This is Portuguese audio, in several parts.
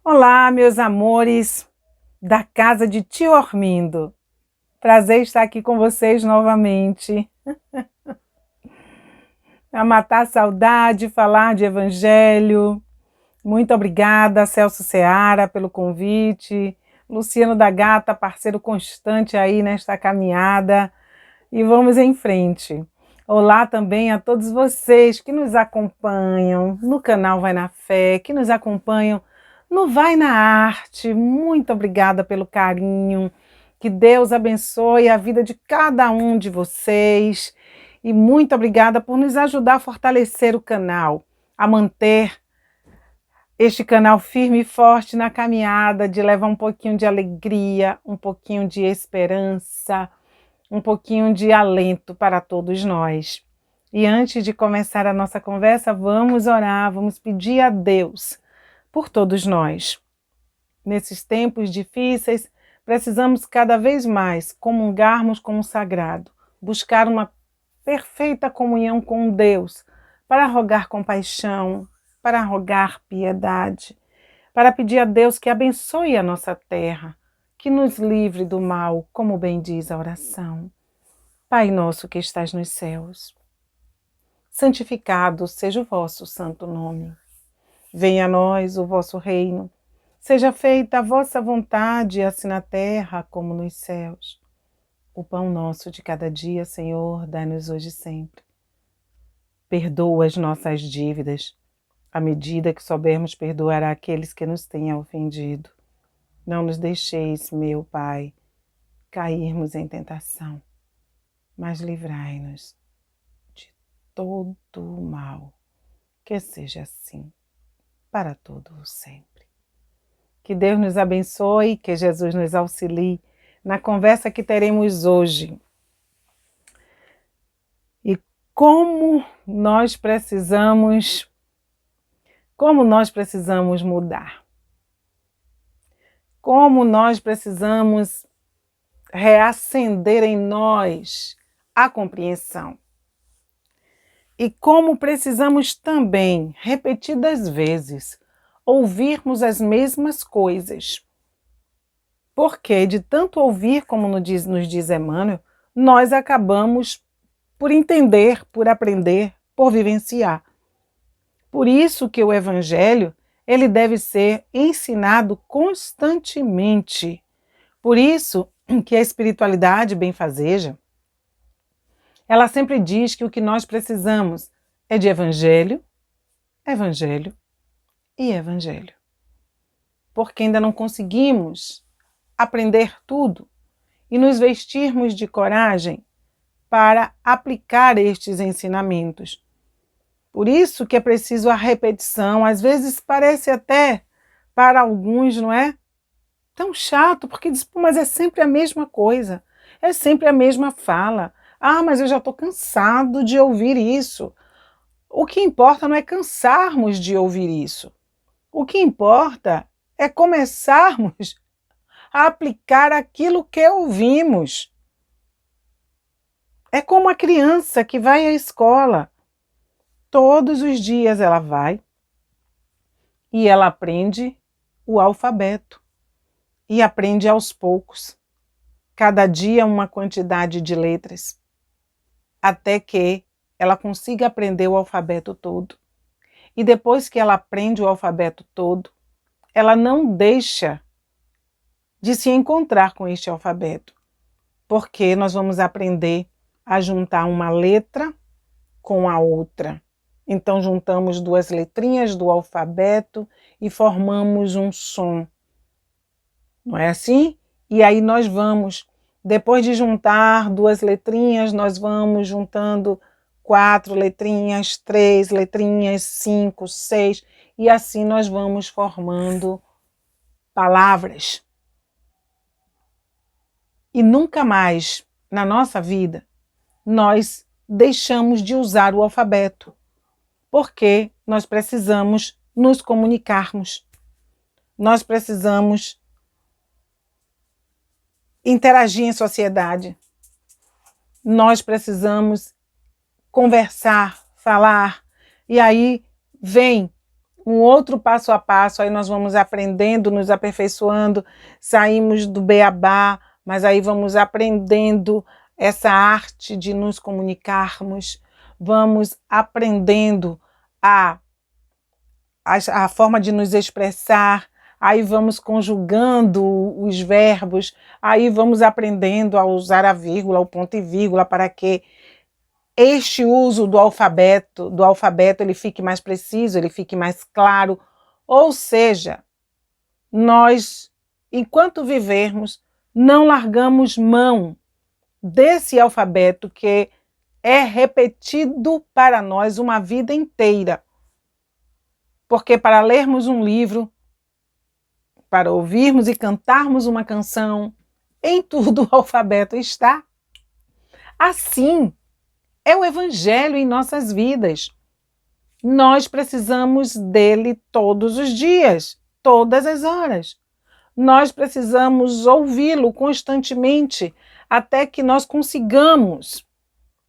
Olá, meus amores da casa de Tio Ormindo. Prazer estar aqui com vocês novamente. A matar a saudade, falar de evangelho. Muito obrigada, Celso Seara, pelo convite. Luciano da Gata, parceiro constante aí nesta caminhada. E vamos em frente. Olá também a todos vocês que nos acompanham no canal Vai na Fé, que nos acompanham no Vai na Arte. Muito obrigada pelo carinho. Que Deus abençoe a vida de cada um de vocês. E muito obrigada por nos ajudar a fortalecer o canal, a manter este canal firme e forte na caminhada de levar um pouquinho de alegria, um pouquinho de esperança, um pouquinho de alento para todos nós. E antes de começar a nossa conversa, vamos orar, vamos pedir a Deus por todos nós. Nesses tempos difíceis, precisamos cada vez mais comungarmos com o sagrado, buscar uma perfeita comunhão com Deus, para rogar compaixão, para rogar piedade, para pedir a Deus que abençoe a nossa terra, que nos livre do mal, como bem diz a oração. Pai nosso que estás nos céus, santificado seja o vosso santo nome. Venha a nós o vosso reino. Seja feita a vossa vontade, assim na terra como nos céus. O pão nosso de cada dia, Senhor, dai-nos hoje e sempre. Perdoa as nossas dívidas, à medida que soubermos perdoar àqueles que nos tenham ofendido. Não nos deixeis, meu Pai, cairmos em tentação, mas livrai-nos de todo o mal. Que seja assim, para todo o sempre. Que Deus nos abençoe, que Jesus nos auxilie na conversa que teremos hoje. E como nós precisamos mudar. Como nós precisamos reacender em nós a compreensão. E como precisamos também, repetidas vezes, ouvirmos as mesmas coisas. Porque de tanto ouvir, como nos diz Emmanuel, nós acabamos por entender, por aprender, por vivenciar. Por isso que o Evangelho, ele deve ser ensinado constantemente. Por isso que a espiritualidade benfazeja, ela sempre diz que o que nós precisamos é de Evangelho, Evangelho e Evangelho. Porque ainda não conseguimos aprender tudo e nos vestirmos de coragem para aplicar estes ensinamentos. Por isso que é preciso a repetição. Às vezes parece até, para alguns, não é? Tão chato, porque diz, mas é sempre a mesma coisa, é sempre a mesma fala. Ah, mas eu já estou cansado de ouvir isso. O que importa não é cansarmos de ouvir isso. O que importa é começarmos a aplicar aquilo que ouvimos. É como a criança que vai à escola. Todos os dias ela vai e ela aprende o alfabeto. E aprende aos poucos. Cada dia uma quantidade de letras. Até que ela consiga aprender o alfabeto todo. E depois que ela aprende o alfabeto todo, ela não deixa de se encontrar com este alfabeto. Porque nós vamos aprender a juntar uma letra com a outra. Então juntamos duas letrinhas do alfabeto e formamos um som. Não é assim? E aí nós vamos, depois de juntar duas letrinhas, nós vamos juntando 4 letrinhas, 3 letrinhas, 5, 6, e assim nós vamos formando palavras. E nunca mais na nossa vida nós deixamos de usar o alfabeto, porque nós precisamos nos comunicarmos, nós precisamos interagir em sociedade, nós precisamos conversar, falar, e aí vem um outro passo a passo, aí nós vamos aprendendo, nos aperfeiçoando, saímos do beabá, mas aí vamos aprendendo essa arte de nos comunicarmos, vamos aprendendo a forma de nos expressar, aí vamos conjugando os verbos, aí vamos aprendendo a usar a vírgula, o ponto e vírgula, para que este uso do alfabeto ele fique mais preciso, ele fique mais claro. Ou seja, nós, enquanto vivermos, não largamos mão desse alfabeto que é repetido para nós uma vida inteira. Porque para lermos um livro, para ouvirmos e cantarmos uma canção, em tudo o alfabeto está. Assim, é o Evangelho em nossas vidas. Nós precisamos dele todos os dias, todas as horas. Nós precisamos ouvi-lo constantemente até que nós consigamos,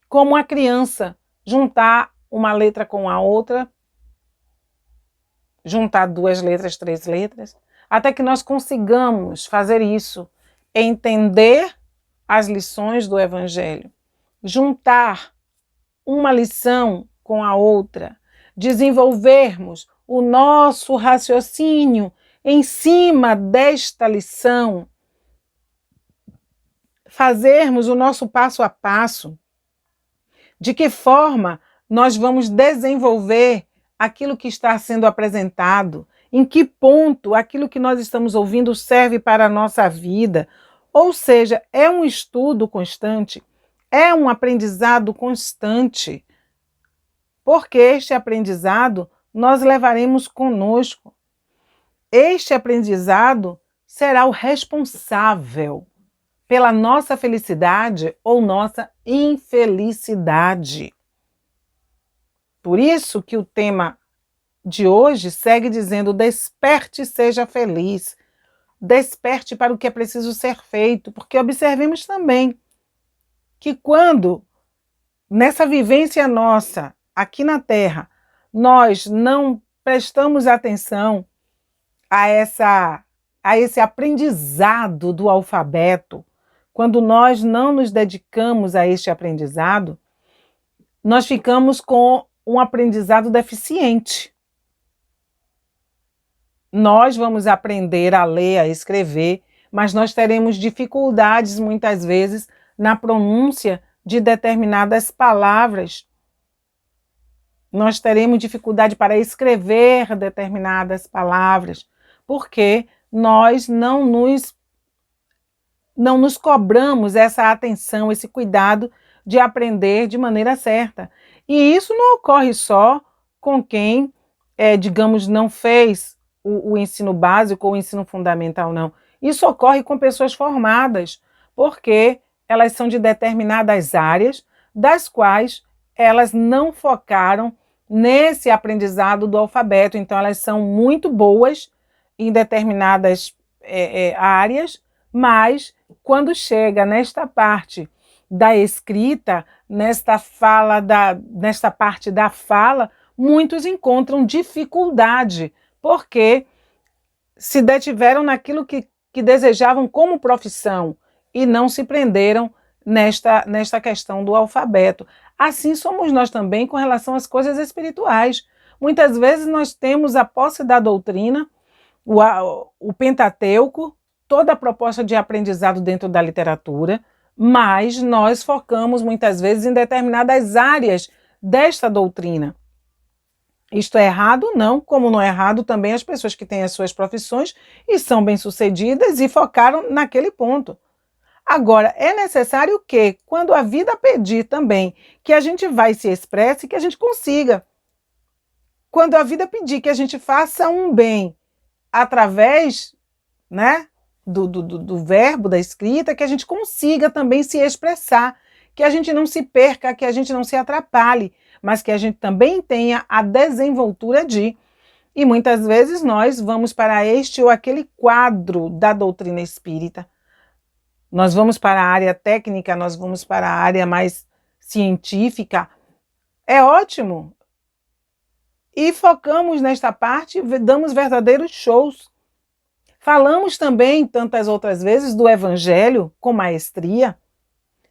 como a criança, juntar uma letra com a outra, juntar 2 letras, 3 letras, até que nós consigamos fazer isso, entender as lições do Evangelho, juntar uma lição com a outra, desenvolvermos o nosso raciocínio em cima desta lição, fazermos o nosso passo a passo, de que forma nós vamos desenvolver aquilo que está sendo apresentado, em que ponto aquilo que nós estamos ouvindo serve para a nossa vida. Ou seja, é um estudo constante, é um aprendizado constante, porque este aprendizado nós levaremos conosco. Este aprendizado será o responsável pela nossa felicidade ou nossa infelicidade. Por isso que o tema de hoje segue dizendo: desperte e seja feliz. Desperte para o que é preciso ser feito, porque observemos também que quando, nessa vivência nossa, aqui na Terra, nós não prestamos atenção a esse aprendizado do alfabeto, quando nós não nos dedicamos a este aprendizado, nós ficamos com um aprendizado deficiente. Nós vamos aprender a ler, a escrever, mas nós teremos dificuldades muitas vezes na pronúncia de determinadas palavras. Nós teremos dificuldade para escrever determinadas palavras, porque nós não nos cobramos essa atenção, esse cuidado de aprender de maneira certa. E isso não ocorre só com quem, digamos, não fez o ensino básico ou o ensino fundamental, não. Isso ocorre com pessoas formadas, porque elas são de determinadas áreas, das quais elas não focaram nesse aprendizado do alfabeto. Então, elas são muito boas em determinadas áreas, mas quando chega nesta parte da escrita, nesta parte da fala, muitos encontram dificuldade, porque se detiveram naquilo que desejavam como profissão e não se prenderam nesta questão do alfabeto. Assim somos nós também com relação às coisas espirituais. Muitas vezes nós temos a posse da doutrina, o Pentateuco, toda a proposta de aprendizado dentro da literatura, mas nós focamos muitas vezes em determinadas áreas desta doutrina. Isto é errado? Não, como não é errado também as pessoas que têm as suas profissões e são bem-sucedidas e focaram naquele ponto. Agora, é necessário que, quando a vida pedir também que a gente vá e se expresse, que a gente consiga. Quando a vida pedir que a gente faça um bem através, né, do verbo, da escrita, que a gente consiga também se expressar, que a gente não se perca, que a gente não se atrapalhe, mas que a gente também tenha a desenvoltura de. E muitas vezes nós vamos para este ou aquele quadro da doutrina espírita. Nós vamos para a área técnica, nós vamos para a área mais científica. É ótimo. e focamos nesta parte, damos verdadeiros shows. Falamos também, tantas outras vezes, do Evangelho com maestria,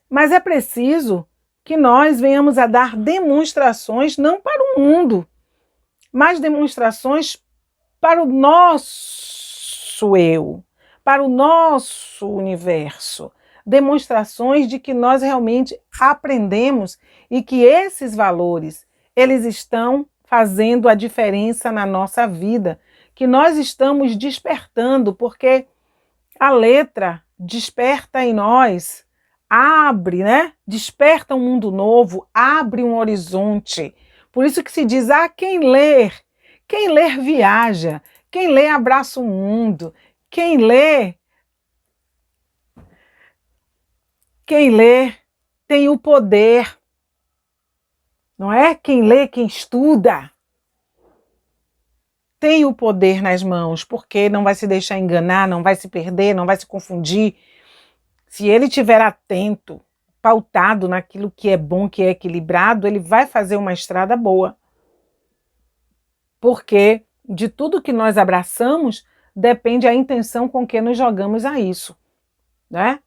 mas é preciso que nós venhamos a dar demonstrações não para o mundo, mas demonstrações para o nosso eu, para o nosso universo. Demonstrações de que nós realmente aprendemos e que esses valores, eles estão fazendo a diferença na nossa vida, que nós estamos despertando, porque a letra desperta em nós, abre, né? Desperta um mundo novo, abre um horizonte. Por isso que se diz, quem ler viaja, quem lê abraça o mundo, quem lê tem o poder, não é? Quem lê, quem estuda, tem o poder nas mãos, porque não vai se deixar enganar, não vai se perder, não vai se confundir. Se ele estiver atento, pautado naquilo que é bom, que é equilibrado, ele vai fazer uma estrada boa. Porque de tudo que nós abraçamos, depende a intenção com que nos jogamos a isso, né?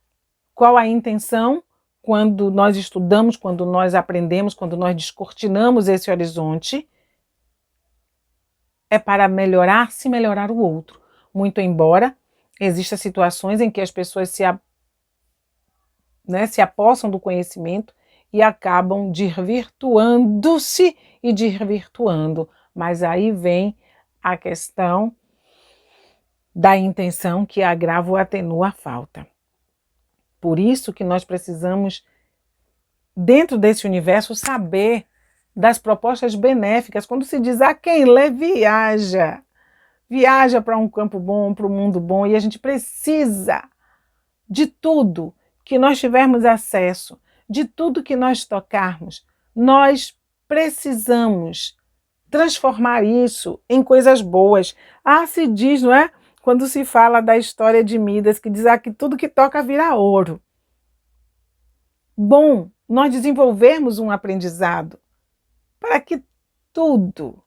Qual a intenção quando nós estudamos, quando nós aprendemos, quando nós descortinamos esse horizonte? É para melhorar-se e melhorar o outro. Muito embora existam situações em que as pessoas se apossam do conhecimento e acabam desvirtuando-se e desvirtuando. Mas aí vem a questão da intenção que agrava ou atenua a falta. Por isso que nós precisamos, dentro desse universo, saber das propostas benéficas. Quando se diz, quem lê viaja para um campo bom, para um mundo bom, e a gente precisa de tudo que nós tivermos acesso, de tudo que nós tocarmos, nós precisamos transformar isso em coisas boas. Se diz, não é? Quando se fala da história de Midas, que diz que tudo que toca vira ouro. Bom, nós desenvolvermos um aprendizado para que tudo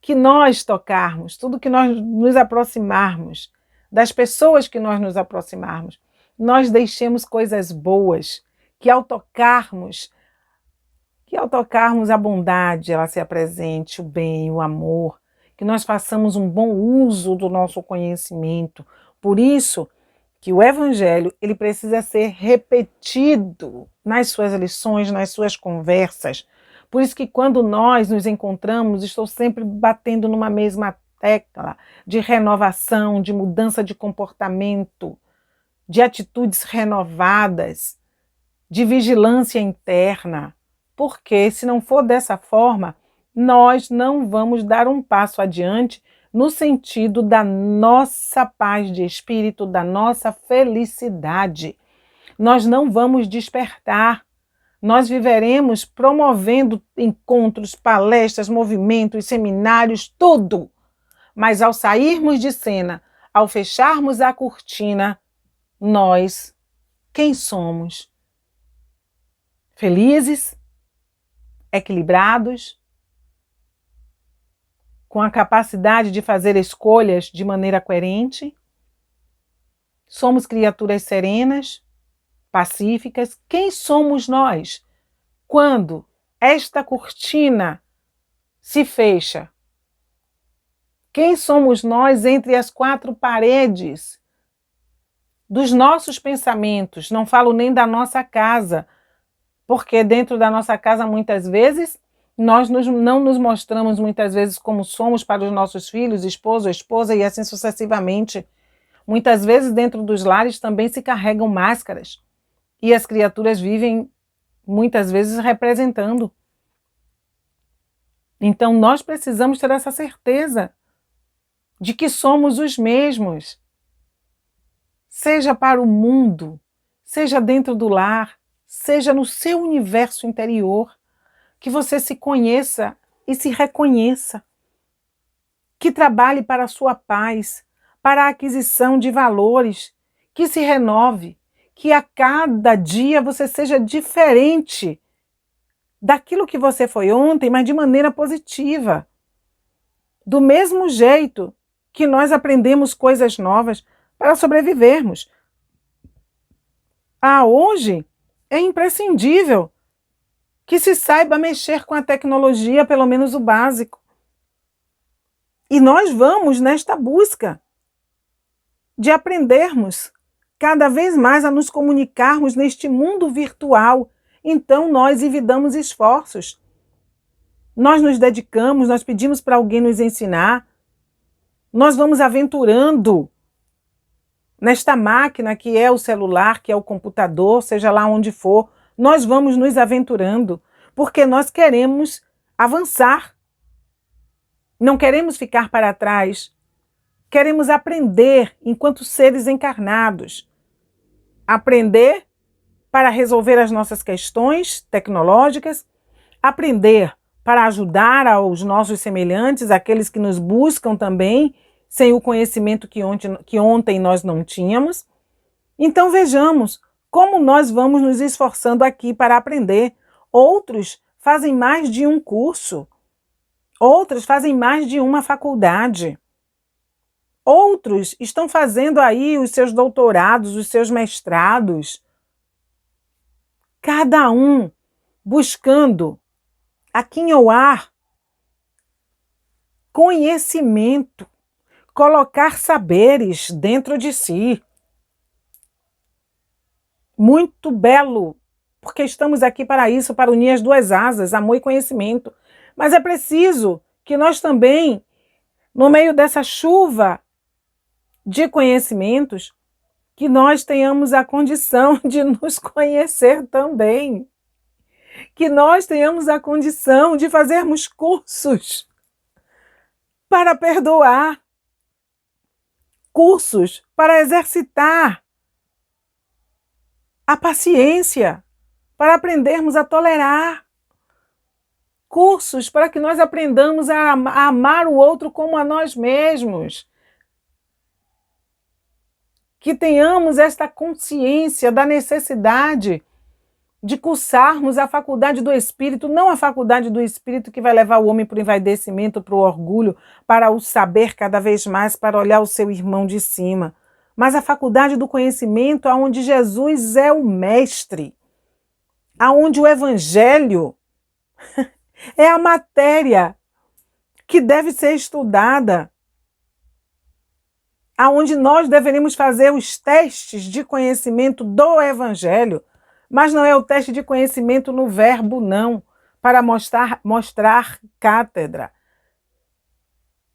que nós tocarmos, tudo que nós nos aproximarmos, das pessoas que nós nos aproximarmos, nós deixemos coisas boas, que ao tocarmos a bondade, ela se apresente, o bem, o amor, que nós façamos um bom uso do nosso conhecimento. Por isso que o Evangelho, ele precisa ser repetido nas suas lições, nas suas conversas. Por isso que quando nós nos encontramos, estou sempre batendo numa mesma tecla de renovação, de mudança de comportamento, de atitudes renovadas, de vigilância interna. Porque se não for dessa forma, nós não vamos dar um passo adiante no sentido da nossa paz de espírito, da nossa felicidade. Nós não vamos despertar. Nós viveremos promovendo encontros, palestras, movimentos, seminários, tudo. Mas ao sairmos de cena, ao fecharmos a cortina, nós, quem somos? Felizes? Equilibrados? Com a capacidade de fazer escolhas de maneira coerente? Somos criaturas serenas, pacíficas? Quem somos nós quando esta cortina se fecha? Quem somos nós entre as quatro paredes dos nossos pensamentos? Não falo nem da nossa casa, porque dentro da nossa casa, muitas vezes, nós não nos mostramos muitas vezes como somos para os nossos filhos, esposo, esposa e assim sucessivamente. Muitas vezes dentro dos lares também se carregam máscaras e as criaturas vivem muitas vezes representando. Então nós precisamos ter essa certeza de que somos os mesmos, seja para o mundo, seja dentro do lar, seja no seu universo interior, que você se conheça e se reconheça, que trabalhe para a sua paz, para a aquisição de valores, que se renove, que a cada dia você seja diferente daquilo que você foi ontem, mas de maneira positiva. Do mesmo jeito que nós aprendemos coisas novas para sobrevivermos. Hoje é imprescindível que se saiba mexer com a tecnologia, pelo menos o básico. E nós vamos nesta busca de aprendermos cada vez mais a nos comunicarmos neste mundo virtual. Então nós envidamos esforços. Nós nos dedicamos, nós pedimos para alguém nos ensinar. Nós vamos aventurando nesta máquina que é o celular, que é o computador, seja lá onde for. Nós vamos nos aventurando porque nós queremos avançar. Não queremos ficar para trás. Queremos aprender enquanto seres encarnados. Aprender para resolver as nossas questões tecnológicas, aprender para ajudar aos nossos semelhantes, aqueles que nos buscam também, sem o conhecimento que ontem nós não tínhamos. Então vejamos como nós vamos nos esforçando aqui para aprender. Outros fazem mais de um curso, outros fazem mais de uma faculdade. Outros estão fazendo aí os seus doutorados, os seus mestrados. Cada um buscando aquinhoar conhecimento, colocar saberes dentro de si. Muito belo, porque estamos aqui para isso, para unir as duas asas, amor e conhecimento. Mas é preciso que nós também, no meio dessa chuva de conhecimentos, que nós tenhamos a condição de nos conhecer também. Que nós tenhamos a condição de fazermos cursos para perdoar, cursos para exercitar a paciência, para aprendermos a tolerar, cursos para que nós aprendamos a amar o outro como a nós mesmos. Que tenhamos esta consciência da necessidade de cursarmos a faculdade do Espírito, não a faculdade do Espírito que vai levar o homem para o envaidecimento, para o orgulho, para o saber cada vez mais, para olhar o seu irmão de cima, mas a faculdade do conhecimento, onde Jesus é o mestre, aonde o Evangelho é a matéria que deve ser estudada, aonde nós deveríamos fazer os testes de conhecimento do Evangelho, mas não é o teste de conhecimento no verbo, não, para mostrar cátedra.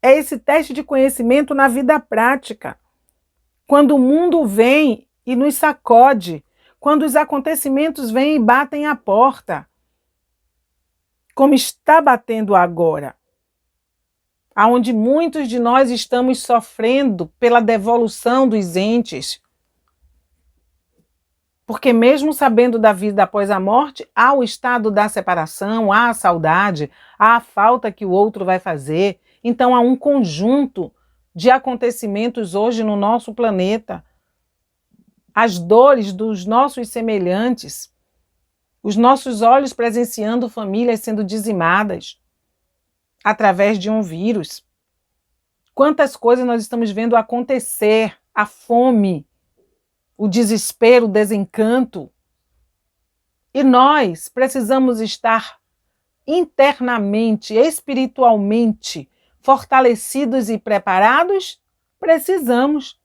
É esse teste de conhecimento na vida prática. Quando o mundo vem e nos sacode, quando os acontecimentos vêm e batem à porta, como está batendo agora, aonde muitos de nós estamos sofrendo pela devolução dos entes. Porque mesmo sabendo da vida após a morte, há o estado da separação, há a saudade, há a falta que o outro vai fazer. Então há um conjunto de acontecimentos hoje no nosso planeta. As dores dos nossos semelhantes, os nossos olhos presenciando famílias sendo dizimadas através de um vírus. Quantas coisas nós estamos vendo acontecer, a fome, o desespero, o desencanto. E nós precisamos estar internamente, espiritualmente fortalecidos e preparados? Precisamos.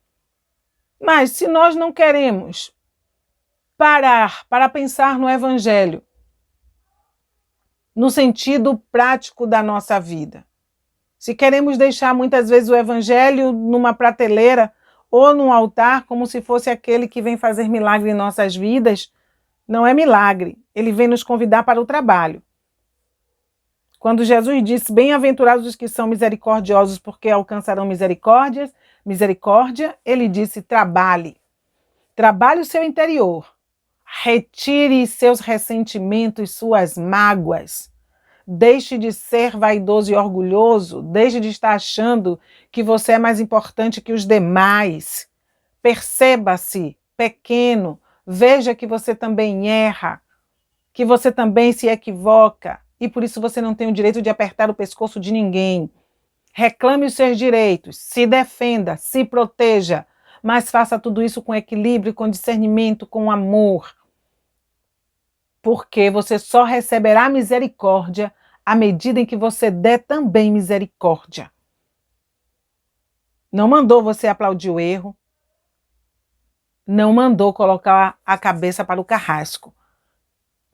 Mas se nós não queremos parar para pensar no Evangelho, no sentido prático da nossa vida, se queremos deixar muitas vezes o Evangelho numa prateleira ou num altar, como se fosse aquele que vem fazer milagre em nossas vidas, não é milagre, ele vem nos convidar para o trabalho. Quando Jesus disse, bem-aventurados os que são misericordiosos, porque alcançarão misericórdia, ele disse, trabalhe. Trabalhe o seu interior. Retire seus ressentimentos, suas mágoas. Deixe de ser vaidoso e orgulhoso. Deixe de estar achando que você é mais importante que os demais. Perceba-se pequeno. Veja que você também erra. que você também se equivoca e por isso você não tem o direito de apertar o pescoço de ninguém. Reclame os seus direitos, se defenda, se proteja, mas faça tudo isso com equilíbrio, com discernimento, com amor. Porque você só receberá misericórdia à medida em que você der também misericórdia. Não mandou você aplaudir o erro, não mandou colocar a cabeça para o carrasco.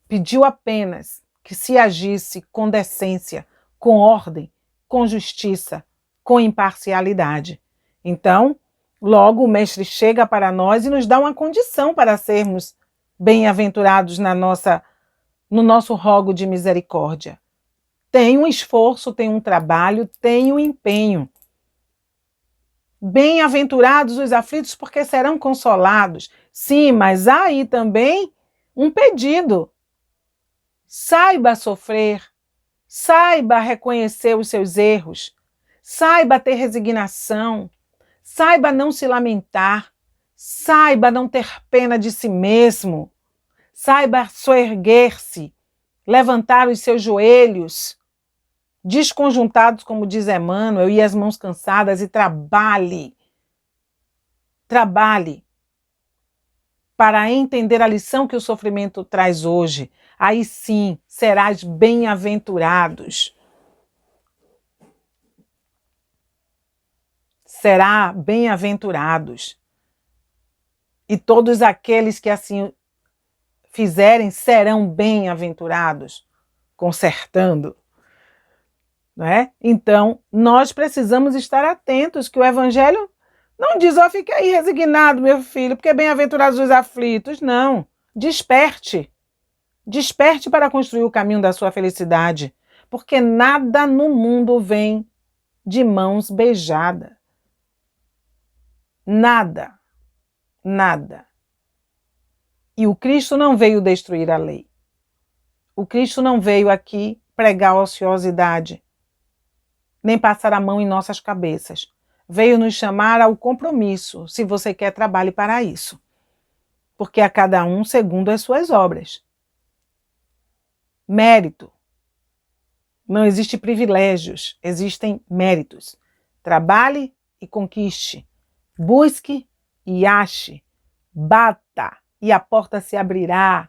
Pediu apenas que se agisse com decência, com ordem, com justiça, com imparcialidade. Então, logo o Mestre chega para nós e nos dá uma condição para sermos bem-aventurados no nosso rogo de misericórdia. Tem um esforço, tem um trabalho, tem um empenho. Bem-aventurados os aflitos, porque serão consolados. Sim, mas há aí também um pedido. Saiba sofrer, saiba reconhecer os seus erros, saiba ter resignação, saiba não se lamentar, saiba não ter pena de si mesmo, saiba soerguer-se, levantar os seus joelhos, desconjuntados, como diz Emmanuel, e as mãos cansadas, e trabalhe. Trabalhe para entender a lição que o sofrimento traz hoje. Aí sim, serás bem-aventurados. Será bem-aventurados. E todos aqueles que assim fizerem serão bem-aventurados, consertando. Não é? Então, nós precisamos estar atentos que o Evangelho não diz, ó, fique aí resignado, meu filho, porque bem-aventurados os aflitos. Não. Desperte. Desperte para construir o caminho da sua felicidade, porque nada no mundo vem de mãos beijadas. Nada. Nada. E o Cristo não veio destruir a lei. O Cristo não veio aqui pregar a ociosidade, nem passar a mão em nossas cabeças. Veio nos chamar ao compromisso, se você quer, trabalhe para isso. Porque a cada um segundo as suas obras. Mérito. Não existe privilégios, existem méritos. Trabalhe e conquiste. Busque e ache. Bata e a porta se abrirá.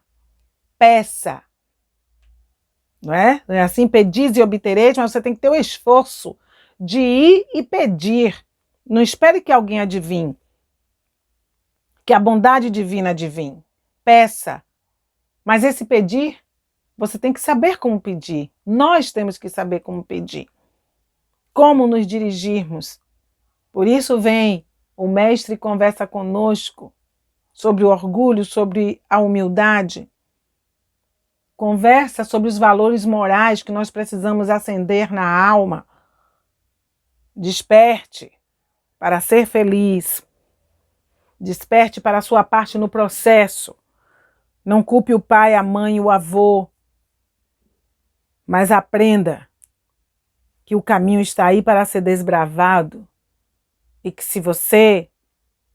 Peça. Não é? Não é assim? Pedis e obtereis, mas você tem que ter o esforço de ir e pedir. Não espere que alguém adivinhe. Que a bondade divina adivinhe. Peça. Mas esse pedir, você tem que saber como pedir. Nós temos que saber como pedir. Como nos dirigirmos. Por isso vem o Mestre e conversa conosco sobre o orgulho, sobre a humildade. Conversa sobre os valores morais que nós precisamos acender na alma. Desperte para ser feliz. Desperte para a sua parte no processo. Não culpe o pai, a mãe e o avô. Mas aprenda que o caminho está aí para ser desbravado e que se você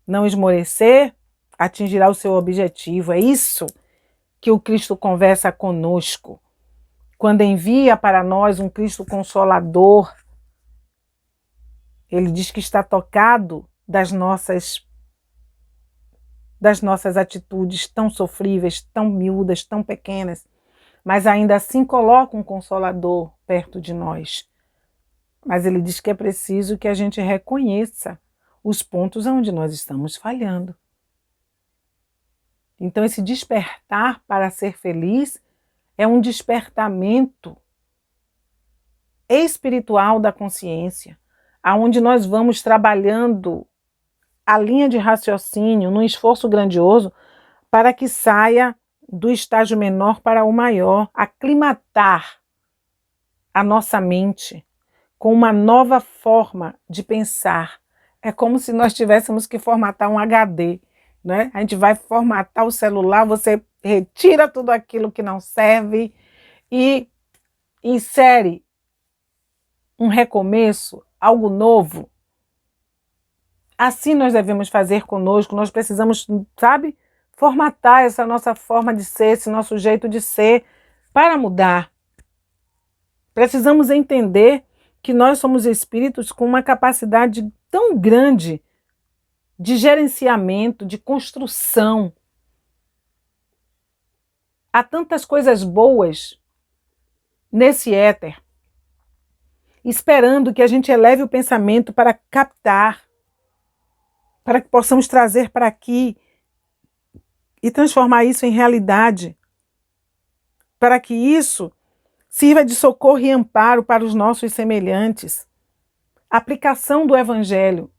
não esmorecer, atingirá o seu objetivo. É isso que o Cristo conversa conosco. Quando envia para nós um Cristo consolador, ele diz que está tocado das nossas atitudes tão sofríveis, tão miúdas, tão pequenas, mas ainda assim coloca um consolador perto de nós. Mas ele diz que é preciso que a gente reconheça os pontos onde nós estamos falhando. Então esse despertar para ser feliz é um despertamento espiritual da consciência, aonde nós vamos trabalhando a linha de raciocínio num esforço grandioso para que saia do estágio menor para o maior, aclimatar a nossa mente com uma nova forma de pensar. É como se nós tivéssemos que formatar um HD, né? A gente vai formatar o celular, você retira tudo aquilo que não serve e insere um recomeço, algo novo. Assim nós devemos fazer conosco, nós precisamos, sabe, formatar essa nossa forma de ser, esse nosso jeito de ser, para mudar. Precisamos entender que nós somos espíritos com uma capacidade tão grande de gerenciamento, de construção. Há tantas coisas boas nesse éter, esperando que a gente eleve o pensamento para captar, para que possamos trazer para aqui e transformar isso em realidade, para que isso sirva de socorro e amparo para os nossos semelhantes. A aplicação do Evangelho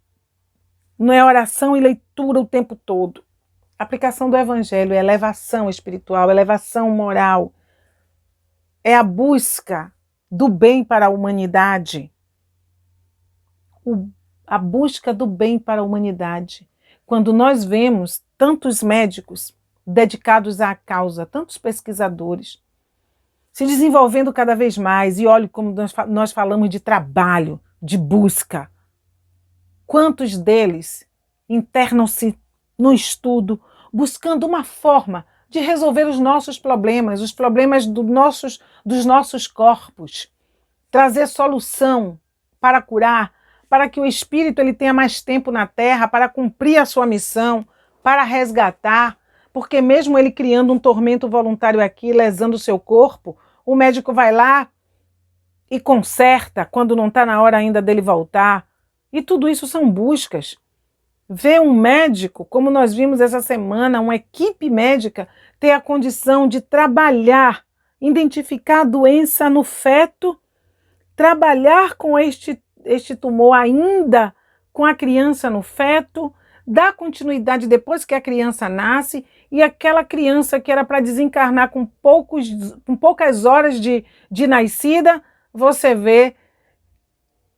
não é oração e leitura o tempo todo. A aplicação do Evangelho é elevação espiritual, elevação moral, é a busca do bem para a humanidade. A busca do bem para a humanidade. Quando nós vemos tantos médicos dedicados à causa, tantos pesquisadores, se desenvolvendo cada vez mais, e olhe como nós falamos de trabalho, de busca. Quantos deles internam-se no estudo, buscando uma forma de resolver os nossos problemas, os problemas dos nossos corpos, trazer solução para curar, para que o espírito ele tenha mais tempo na Terra, para cumprir a sua missão, para resgatar, porque mesmo ele criando um tormento voluntário aqui, lesando o seu corpo, o médico vai lá e conserta quando não está na hora ainda dele voltar. E tudo isso são buscas. Ver um médico, como nós vimos essa semana, uma equipe médica ter a condição de trabalhar, identificar a doença no feto, trabalhar com este tumor ainda com a criança no feto, dar continuidade depois que a criança nasce, e aquela criança que era para desencarnar com poucas horas de nascida, você vê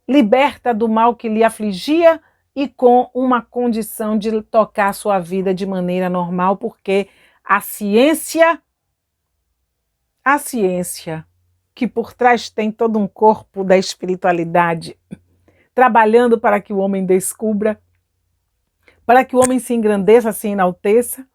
liberta do mal que lhe afligia e com uma condição de tocar a sua vida de maneira normal, porque a ciência que por trás tem todo um corpo da espiritualidade, trabalhando para que o homem descubra, para que o homem se engrandeça, se enalteça,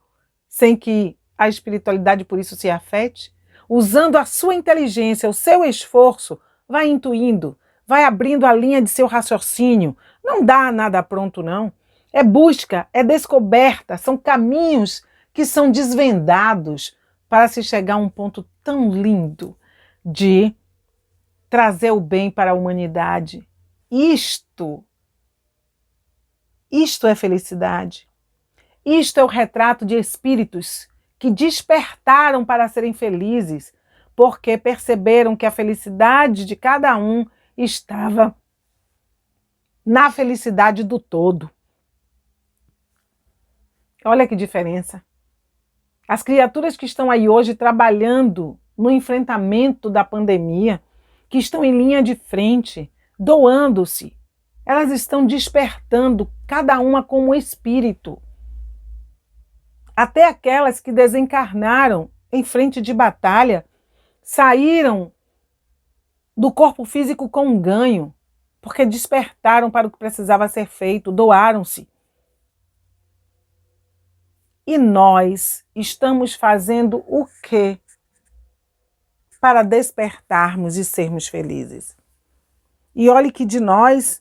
sem que a espiritualidade por isso se afete, usando a sua inteligência, o seu esforço, vai intuindo, vai abrindo a linha de seu raciocínio. Não dá nada pronto, não. É busca, é descoberta, são caminhos que são desvendados para se chegar a um ponto tão lindo de trazer o bem para a humanidade. Isto é felicidade. Isto é o retrato de espíritos que despertaram para serem felizes, porque perceberam que a felicidade de cada um estava na felicidade do todo. Olha que diferença. As criaturas que estão aí hoje trabalhando no enfrentamento da pandemia, que estão em linha de frente, doando-se, elas estão despertando cada uma como espírito. Até aquelas que desencarnaram em frente de batalha, saíram do corpo físico com um ganho, porque despertaram para o que precisava ser feito, doaram-se. E nós estamos fazendo o quê para despertarmos e sermos felizes? E olhe que de nós,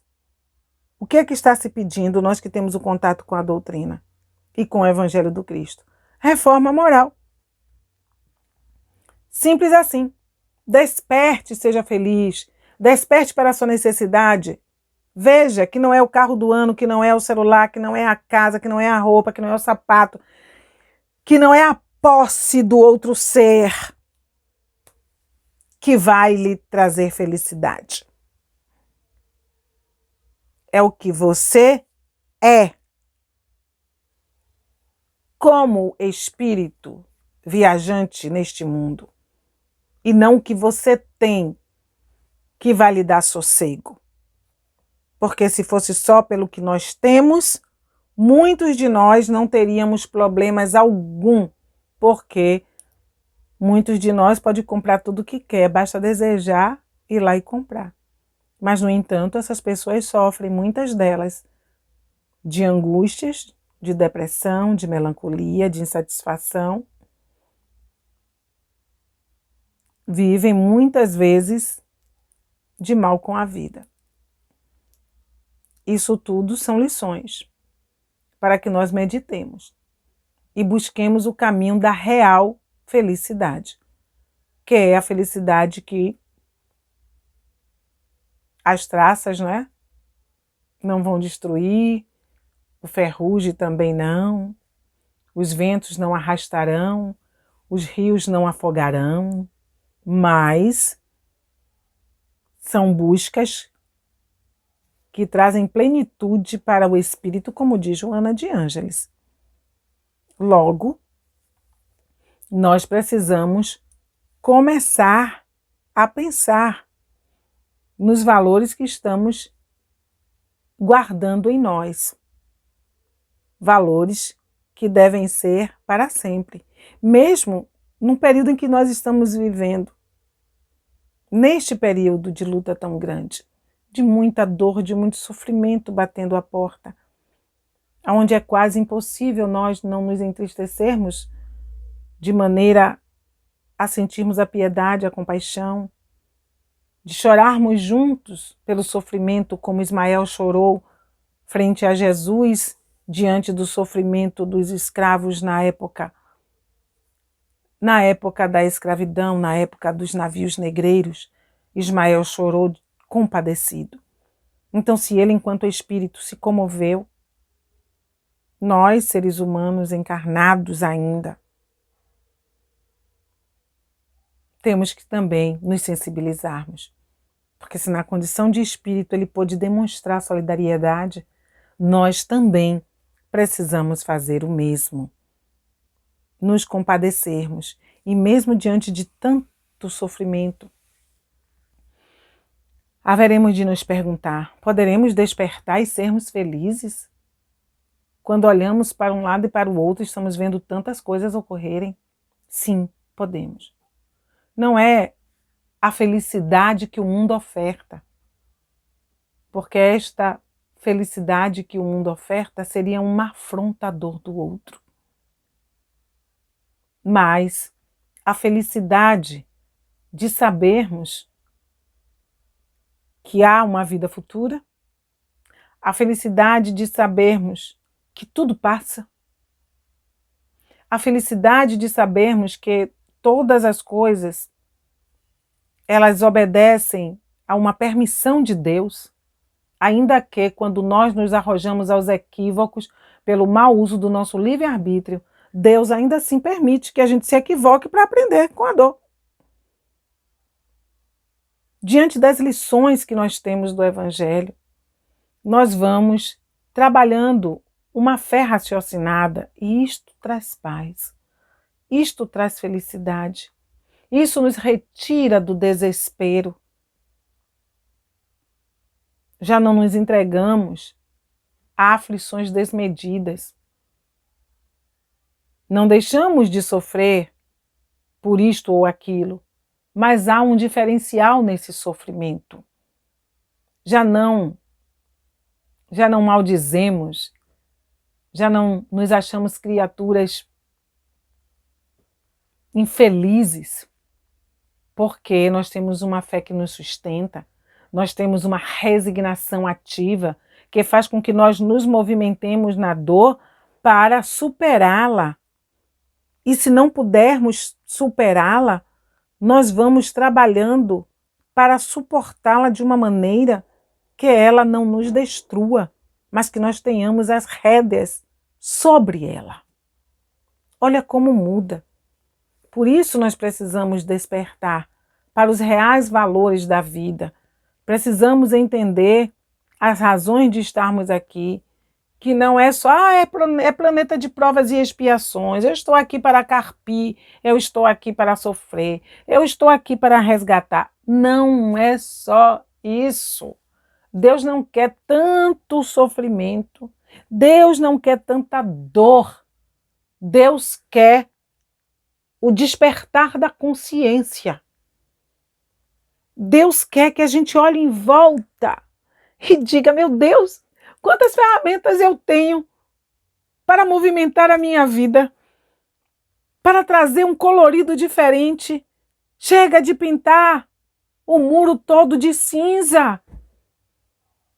o que é que está se pedindo, nós que temos o contato com a doutrina e com o Evangelho do Cristo? Reforma moral. Simples assim. Desperte, seja feliz. Desperte para a sua necessidade. Veja que não é o carro do ano, que não é o celular, que não é a casa, que não é a roupa, que não é o sapato, que não é a posse do outro ser que vai lhe trazer felicidade. É o que você é como espírito viajante neste mundo. E não o que você tem que vai lhe dar sossego. Porque se fosse só pelo que nós temos, muitos de nós não teríamos problemas algum, porque muitos de nós podem comprar tudo o que quer, basta desejar ir lá e comprar. Mas, no entanto, essas pessoas sofrem, muitas delas, de angústias, de depressão, de melancolia, de insatisfação, vivem muitas vezes de mal com a vida. Isso tudo são lições para que nós meditemos e busquemos o caminho da real felicidade, que é a felicidade que as traças, né, não vão destruir, o ferrugem também não, os ventos não arrastarão, os rios não afogarão, mas são buscas que trazem plenitude para o espírito, como diz Joana de Ângeles. Logo, nós precisamos começar a pensar nos valores que estamos guardando em nós. Valores que devem ser para sempre, mesmo no período em que nós estamos vivendo, neste período de luta tão grande, de muita dor, de muito sofrimento batendo à porta, onde é quase impossível nós não nos entristecermos de maneira a sentirmos a piedade, a compaixão, de chorarmos juntos pelo sofrimento como Ismael chorou frente a Jesus diante do sofrimento dos escravos na época da escravidão, na época dos navios negreiros. Ismael chorou compadecido. Então, se ele, enquanto espírito, se comoveu, nós, seres humanos encarnados ainda, temos que também nos sensibilizarmos. Porque se na condição de espírito ele pôde demonstrar solidariedade, nós também precisamos fazer o mesmo. Nos compadecermos. E mesmo diante de tanto sofrimento, haveremos de nos perguntar, poderemos despertar e sermos felizes? Quando olhamos para um lado e para o outro, estamos vendo tantas coisas ocorrerem? Sim, podemos. Não é a felicidade que o mundo oferta, porque esta felicidade que o mundo oferta seria um afrontador do outro. Mas a felicidade de sabermos que há uma vida futura, a felicidade de sabermos que tudo passa, a felicidade de sabermos que todas as coisas elas obedecem a uma permissão de Deus, ainda que quando nós nos arrojamos aos equívocos pelo mau uso do nosso livre-arbítrio, Deus ainda assim permite que a gente se equivoque para aprender com a dor. Diante das lições que nós temos do Evangelho, nós vamos trabalhando uma fé raciocinada e isto traz paz, isto traz felicidade, isso nos retira do desespero. Já não nos entregamos a aflições desmedidas. Não deixamos de sofrer por isto ou aquilo, mas há um diferencial nesse sofrimento. Já não maldizemos, já não nos achamos criaturas infelizes, porque nós temos uma fé que nos sustenta, nós temos uma resignação ativa que faz com que nós nos movimentemos na dor para superá-la. E se não pudermos superá-la, nós vamos trabalhando para suportá-la de uma maneira que ela não nos destrua, mas que nós tenhamos as rédeas sobre ela. Olha como muda. Por isso nós precisamos despertar para os reais valores da vida. Precisamos entender as razões de estarmos aqui, que não é só, é planeta de provas e expiações, eu estou aqui para carpir, eu estou aqui para sofrer, eu estou aqui para resgatar. Não é só isso. Deus não quer tanto sofrimento, Deus não quer tanta dor, Deus quer o despertar da consciência. Deus quer que a gente olhe em volta e diga, meu Deus, quantas ferramentas eu tenho para movimentar a minha vida, para trazer um colorido diferente. Chega de pintar o muro todo de cinza.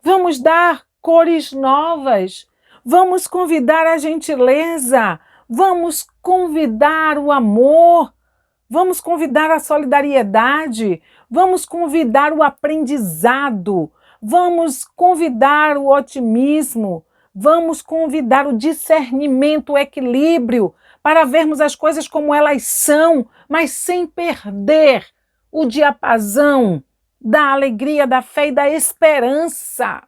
Vamos dar cores novas. Vamos convidar a gentileza. Vamos convidar o amor. Vamos convidar a solidariedade. Vamos convidar o aprendizado. Vamos convidar o otimismo. Vamos convidar o discernimento, o equilíbrio, para vermos as coisas como elas são, mas sem perder o diapasão da alegria, da fé e da esperança.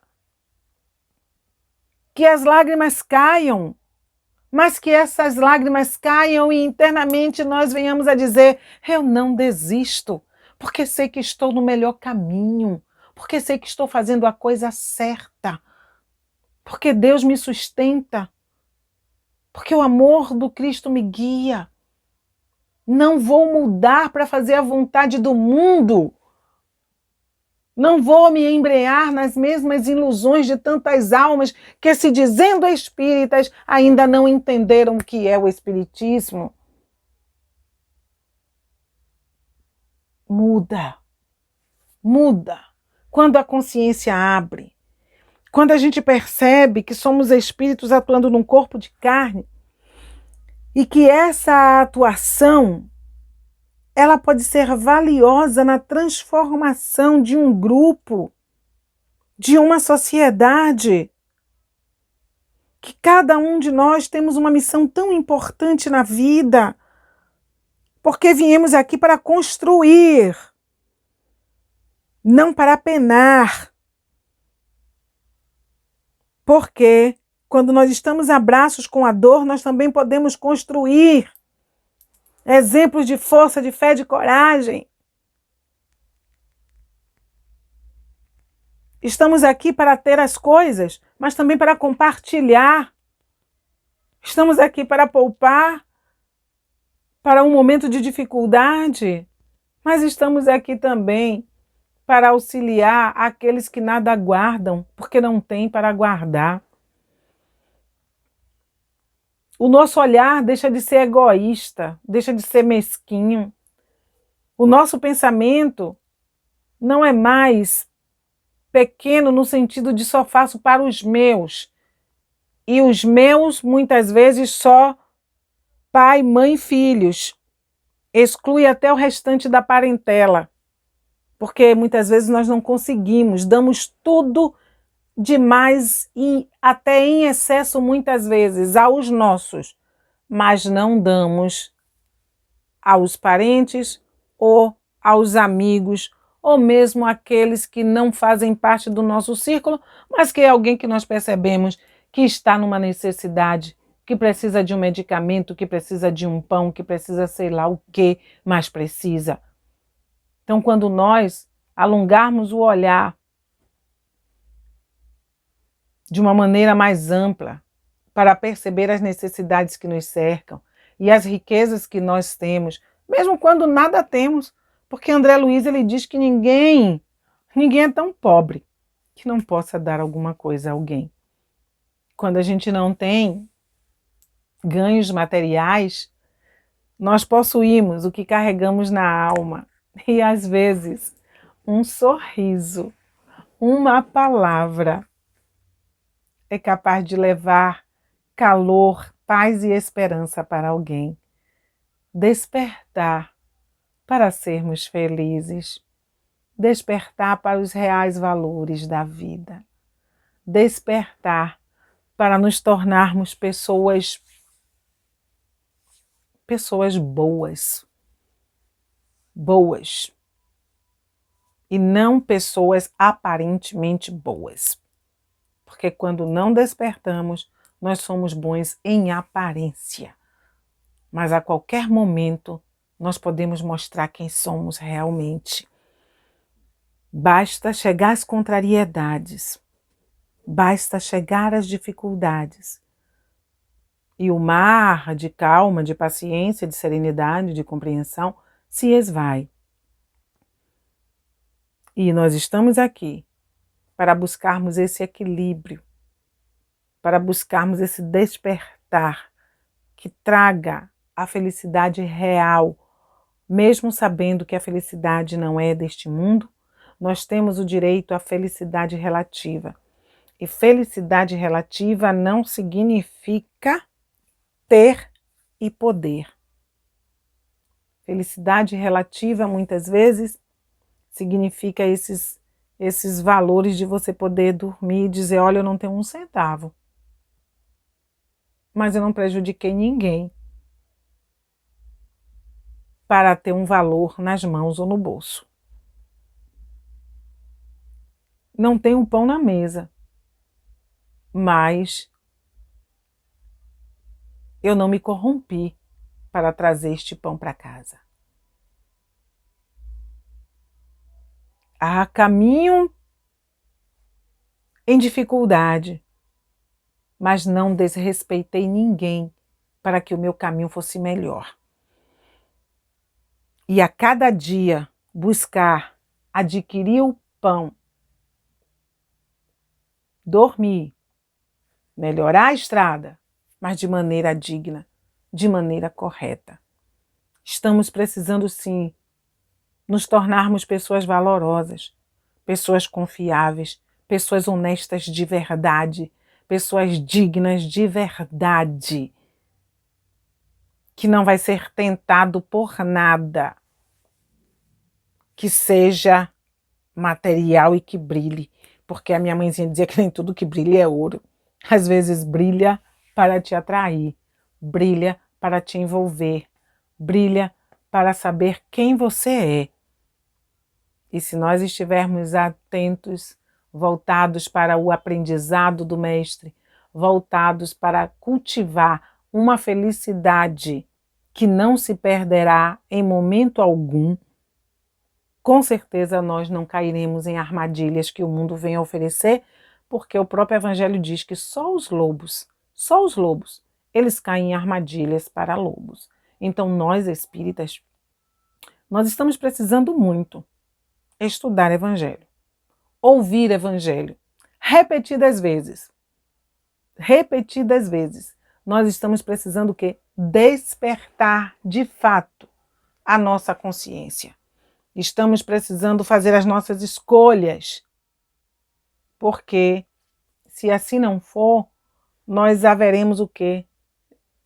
Que as lágrimas caiam, mas que essas lágrimas caiam e internamente nós venhamos a dizer: eu não desisto, porque sei que estou no melhor caminho, porque sei que estou fazendo a coisa certa, porque Deus me sustenta, porque o amor do Cristo me guia. Não vou mudar para fazer a vontade do mundo. Não vou me embrear nas mesmas ilusões de tantas almas que, se dizendo espíritas, ainda não entenderam o que é o espiritismo. Muda. Muda. Quando a consciência abre, quando a gente percebe que somos espíritos atuando num corpo de carne e que essa atuação ela pode ser valiosa na transformação de um grupo, de uma sociedade, que cada um de nós temos uma missão tão importante na vida, porque viemos aqui para construir, não para penar. Porque quando nós estamos a braços com a dor, nós também podemos construir exemplos de força, de fé, de coragem. Estamos aqui para ter as coisas, mas também para compartilhar. Estamos aqui para poupar para um momento de dificuldade, mas estamos aqui também para auxiliar aqueles que nada guardam, porque não têm para guardar. O nosso olhar deixa de ser egoísta, deixa de ser mesquinho. O nosso pensamento não é mais pequeno no sentido de só faço para os meus. E os meus, muitas vezes, só pai, mãe, filhos. Exclui até o restante da parentela. Porque muitas vezes nós não conseguimos, damos tudo demais e até em excesso muitas vezes aos nossos, mas não damos aos parentes ou aos amigos ou mesmo aqueles que não fazem parte do nosso círculo, mas que é alguém que nós percebemos que está numa necessidade, que precisa de um medicamento, que precisa de um pão, que precisa sei lá o que, mas precisa. Então, quando nós alongarmos o olhar de uma maneira mais ampla, para perceber as necessidades que nos cercam e as riquezas que nós temos, mesmo quando nada temos, porque André Luiz ele diz que ninguém é tão pobre que não possa dar alguma coisa a alguém. Quando a gente não tem ganhos materiais, nós possuímos o que carregamos na alma e às vezes um sorriso, uma palavra é capaz de levar calor, paz e esperança para alguém. Despertar para sermos felizes. Despertar para os reais valores da vida. Despertar para nos tornarmos pessoas boas. Boas. E não pessoas aparentemente boas. Porque quando não despertamos, nós somos bons em aparência. Mas a qualquer momento, nós podemos mostrar quem somos realmente. Basta chegar às contrariedades. Basta chegar às dificuldades. E o mar de calma, de paciência, de serenidade, de compreensão se esvai. E nós estamos aqui para buscarmos esse equilíbrio, para buscarmos esse despertar despertar que traga a felicidade real, mesmo sabendo que a felicidade não é deste mundo, nós temos o direito à felicidade relativa. E felicidade relativa não significa ter e poder. Felicidade relativa, muitas vezes, significa esses valores de você poder dormir e dizer, olha, eu não tenho um centavo, mas eu não prejudiquei ninguém para ter um valor nas mãos ou no bolso. Não tenho pão na mesa, mas eu não me corrompi para trazer este pão para casa. Há caminho em dificuldade, mas não desrespeitei ninguém para que o meu caminho fosse melhor. E a cada dia buscar adquirir o pão, dormir, melhorar a estrada, mas de maneira digna, de maneira correta. Estamos precisando sim nos tornarmos pessoas valorosas, pessoas confiáveis, pessoas honestas de verdade, pessoas dignas de verdade, que não vai ser tentado por nada que seja material e que brilhe, porque a minha mãezinha dizia que nem tudo que brilha é ouro. Às vezes brilha para te atrair, brilha para te envolver, brilha para saber quem você é. E se nós estivermos atentos, voltados para o aprendizado do Mestre, voltados para cultivar uma felicidade que não se perderá em momento algum, com certeza nós não cairemos em armadilhas que o mundo vem a oferecer, porque o próprio Evangelho diz que só os lobos, eles caem em armadilhas para lobos. Então nós espíritas, nós estamos precisando muito estudar Evangelho, ouvir Evangelho, repetidas vezes. Nós estamos precisando o quê? Despertar de fato a nossa consciência. Estamos precisando fazer as nossas escolhas, porque se assim não for, nós haveremos o quê?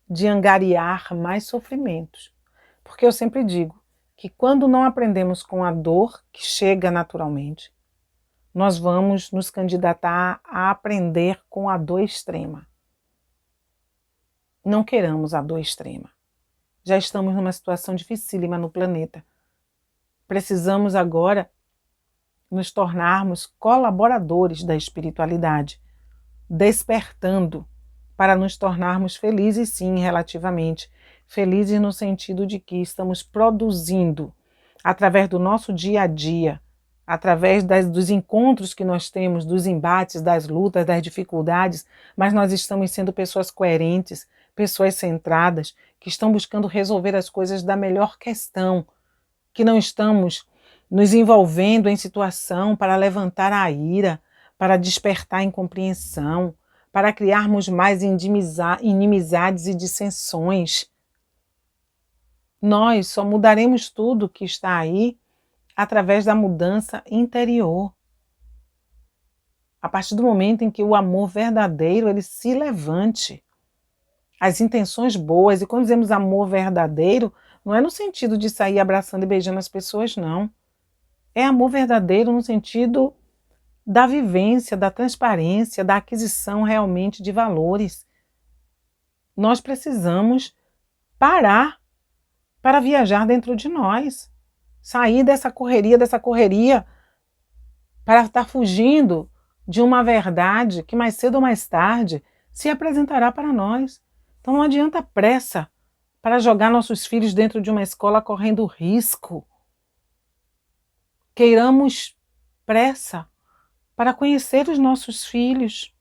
De angariar mais sofrimentos. Porque eu sempre digo que quando não aprendemos com a dor que chega naturalmente, nós vamos nos candidatar a aprender com a dor extrema. Não queramos a dor extrema. Já estamos numa situação dificílima no planeta. Precisamos agora nos tornarmos colaboradores da espiritualidade, despertando para nos tornarmos felizes, sim, relativamente. Felizes no sentido de que estamos produzindo, através do nosso dia a dia, através dos encontros que nós temos, dos embates, das lutas, das dificuldades, mas nós estamos sendo pessoas coerentes, pessoas centradas, que estão buscando resolver as coisas da melhor questão, que não estamos nos envolvendo em situação para levantar a ira, para despertar a incompreensão, para criarmos mais inimizades e dissensões. Nós só mudaremos tudo que está aí através da mudança interior. A partir do momento em que o amor verdadeiro ele se levante, as intenções boas, e quando dizemos amor verdadeiro, não é no sentido de sair abraçando e beijando as pessoas, não. É amor verdadeiro no sentido da vivência, da transparência, da aquisição realmente de valores. Nós precisamos parar para viajar dentro de nós. Sair dessa correria, para estar fugindo de uma verdade que mais cedo ou mais tarde se apresentará para nós. Então não adianta pressa para jogar nossos filhos dentro de uma escola correndo risco. Queiramos pressa para conhecer os nossos filhos,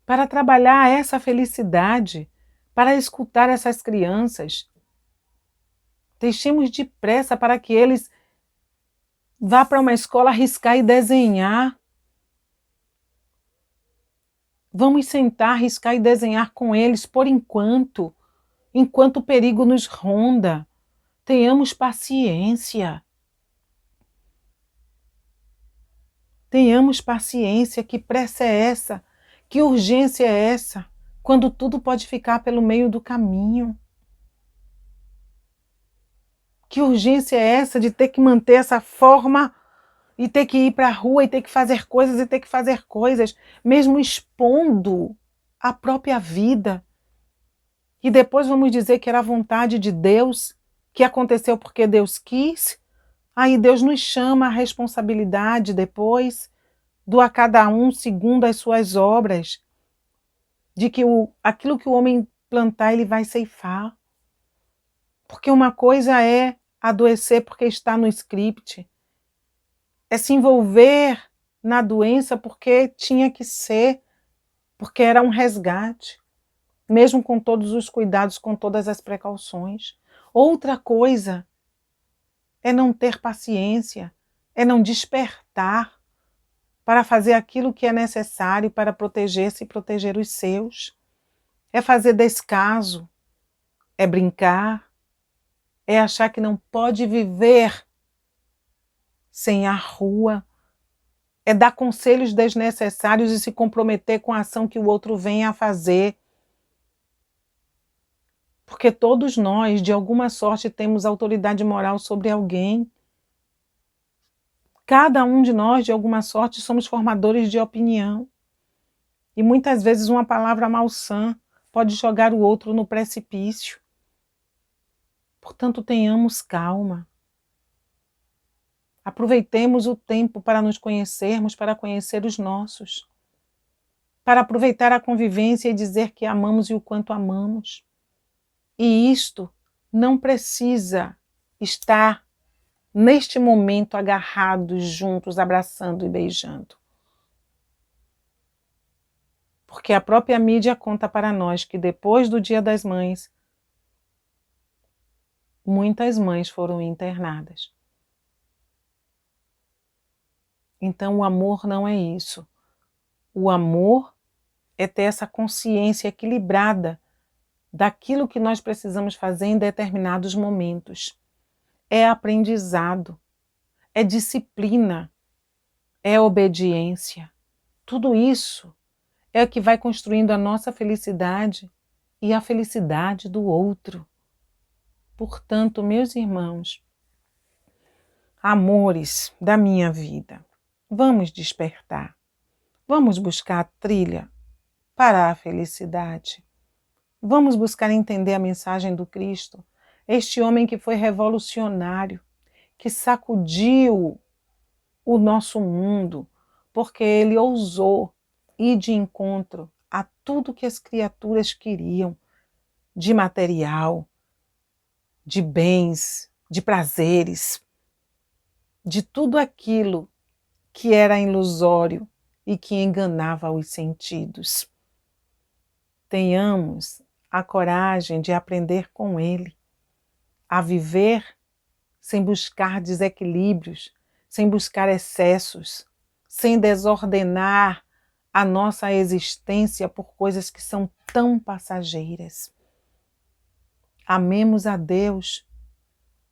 para trabalhar essa felicidade, para escutar essas crianças. Deixemos de pressa para que eles vá para uma escola arriscar e desenhar. Vamos sentar, riscar e desenhar com eles por enquanto o perigo nos ronda. Tenhamos paciência. Tenhamos paciência. Que pressa é essa? Que urgência é essa? Quando tudo pode ficar pelo meio do caminho. Que urgência é essa de ter que manter essa forma e ter que ir para a rua e ter que fazer coisas e ter que fazer coisas, mesmo expondo a própria vida? E depois vamos dizer que era a vontade de Deus, que aconteceu porque Deus quis? Aí Deus nos chama à responsabilidade depois, do a cada um segundo as suas obras, de que aquilo que o homem plantar ele vai ceifar. Porque uma coisa é adoecer porque está no script, é se envolver na doença porque tinha que ser, porque era um resgate, mesmo com todos os cuidados, com todas as precauções. Outra coisa é não ter paciência, é não despertar para fazer aquilo que é necessário para proteger-se e proteger os seus. É fazer descaso, é brincar, é achar que não pode viver sem a rua, é dar conselhos desnecessários e se comprometer com a ação que o outro venha a fazer. Porque todos nós, de alguma sorte, temos autoridade moral sobre alguém. Cada um de nós, de alguma sorte, somos formadores de opinião. E muitas vezes uma palavra malsã pode jogar o outro no precipício. Portanto, tenhamos calma. Aproveitemos o tempo para nos conhecermos, para conhecer os nossos. Para aproveitar a convivência e dizer que amamos e o quanto amamos. E isto não precisa estar neste momento agarrados, juntos, abraçando e beijando. Porque a própria mídia conta para nós que depois do Dia das Mães, muitas mães foram internadas. Então o amor não é isso. O amor é ter essa consciência equilibrada daquilo que nós precisamos fazer em determinados momentos. É aprendizado, é disciplina, é obediência. Tudo isso é o que vai construindo a nossa felicidade e a felicidade do outro. Portanto, meus irmãos, amores da minha vida, vamos despertar, vamos buscar a trilha para a felicidade. Vamos buscar entender a mensagem do Cristo, este homem que foi revolucionário, que sacudiu o nosso mundo, porque ele ousou ir de encontro a tudo que as criaturas queriam, de material, de bens, de prazeres, de tudo aquilo que era ilusório e que enganava os sentidos. Tenhamos a coragem de aprender com ele, a viver sem buscar desequilíbrios, sem buscar excessos, sem desordenar a nossa existência por coisas que são tão passageiras. Amemos a Deus,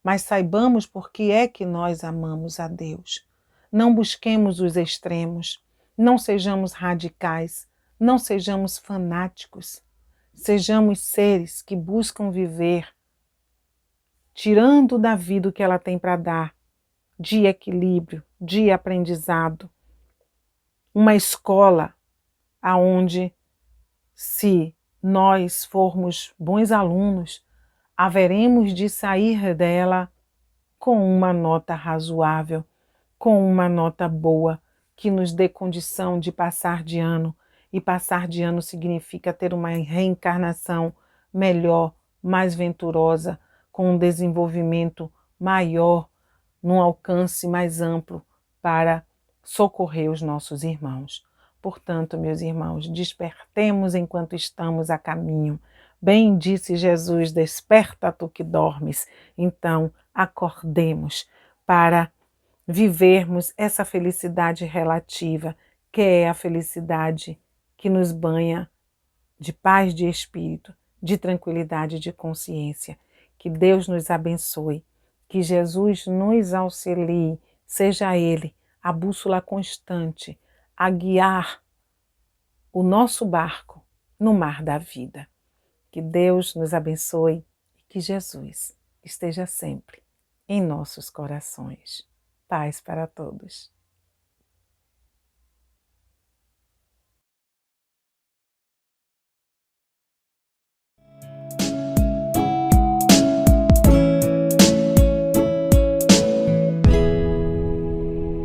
mas saibamos por que é que nós amamos a Deus. Não busquemos os extremos, não sejamos radicais, não sejamos fanáticos. Sejamos seres que buscam viver, tirando da vida o que ela tem para dar, de equilíbrio, de aprendizado. Uma escola aonde, se nós formos bons alunos, haveremos de sair dela com uma nota razoável, com uma nota boa, que nos dê condição de passar de ano. E passar de ano significa ter uma reencarnação melhor, mais venturosa, com um desenvolvimento maior, num alcance mais amplo para socorrer os nossos irmãos. Portanto, meus irmãos, despertemos enquanto estamos a caminho. Bem disse Jesus, desperta tu que dormes. Então, acordemos para vivermos essa felicidade relativa, que é a felicidade que nos banha de paz de espírito, de tranquilidade de consciência. Que Deus nos abençoe, que Jesus nos auxilie, seja Ele a bússola constante a guiar o nosso barco no mar da vida. Que Deus nos abençoe e que Jesus esteja sempre em nossos corações. Paz para todos.